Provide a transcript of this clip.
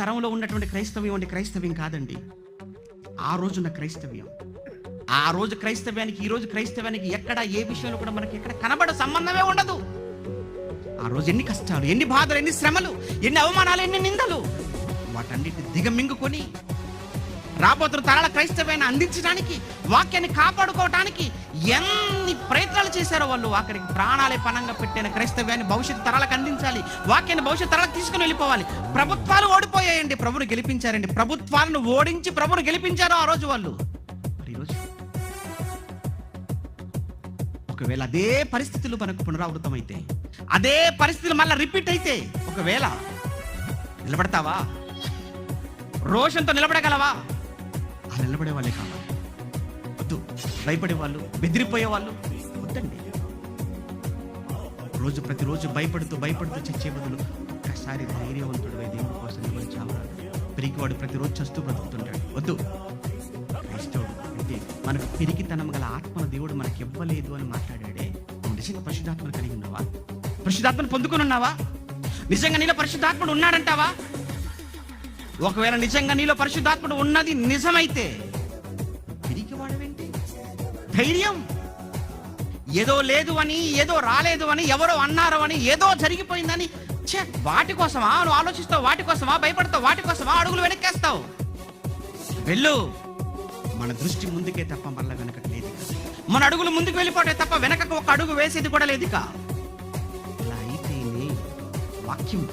తరంలో ఉన్నటువంటి క్రైస్తవ్యం అంటే క్రైస్తవ్యం కాదండి. ఆ రోజున్న క్రైస్తవ్యం, ఆ రోజు క్రైస్తవ్యానికి ఈ రోజు క్రైస్తవ్యానికి ఎక్కడ ఏ విషయంలో కూడా మనకి ఎక్కడ కనబడ సంబంధమే ఉండదు. ఆ రోజు ఎన్ని కష్టాలు, ఎన్ని బాధలు, ఎన్ని శ్రమలు, ఎన్ని అవమానాలు, ఎన్ని నిందలు, వాటన్నిటిని దిగమింగుకొని రాబోతున్న తరాల క్రైస్తవ్యాన్ని అందించడానికి, వాక్యాన్ని కాపాడుకోవటానికి ఎన్ని ప్రయత్నాలు చేశారో వాళ్ళు. అక్కడికి ప్రాణాలే పణంగా పెట్టిన క్రైస్తవ్యాన్ని భవిష్యత్తు తరాలకు అందించాలి, వాక్యాన్ని భవిష్యత్తు తరాలకు తీసుకుని వెళ్ళిపోవాలి. ప్రభుత్వాలు ఓడిపోయాయండి, ప్రభుని గెలిపించారండి. ప్రభుత్వాలను ఓడించి ప్రభుని గెలిపించారు ఆ రోజు వాళ్ళు. మరి ఈరోజు ఒకవేళ అదే పరిస్థితులు మనకు పునరావృతం అయితే, అదే పరిస్థితులు మళ్ళీ రిపీట్ అయితే, ఒకవేళ నిలబడతావా? రోషంతో నిలబడగలవా? అలా నిలబడే వాళ్ళే కావాలి. వద్దు భయపడే వాళ్ళు, బెదిరిపోయే వాళ్ళు వద్దండి. ప్రతిరోజు భయపడుతూ చచ్చే బదులు ఒక్కసారి ధైర్యవంతుడు దేవుడి కోసం నిలబడి చావరాడు. పిరికివాడు ప్రతిరోజు చస్తూ బ్రతుకుతుంటాడు. వద్దు. క్రైస్తవుడు అంటే మనకు పిరికితనం గల ఆత్మను దేవుడు మనకి ఇవ్వలేదు అని మాట్లాడాడే. నువ్వు నిజంగా పరిశుద్ధాత్మను కలిగి ఉన్నావా? పరిశుద్ధాత్మను పొందుకొని ఉన్నావా? నిజంగా నీలో పరిశుద్ధాత్ముడు ఉన్నాడంటావా? ఒకవేళ నిజంగా నీలో పరిశుద్ధాత్ముడు ఉన్నది నిజమైతే పిరికివాడవేంటి? ధైర్యం. ఏదో లేదు అని, ఏదో రాలేదు అని, ఎవరో అన్నారు అని, ఏదో జరిగిపోయిందని వాటి కోసమా నువ్వు ఆలోచిస్తావు? వాటి కోసమా భయపడతావు? వాటి కోసమా అడుగులు వెనక్కేస్తావు? వెళ్ళు. మన దృష్టి ముందుకే తప్ప మళ్ళీ వెనకకు లేదు. మన అడుగులు ముందుకు వెళ్ళిపోతే తప్ప వెనకకు ఒక అడుగు వేసేది కూడా లేదుగా. అలా అయితేనే వాక్యం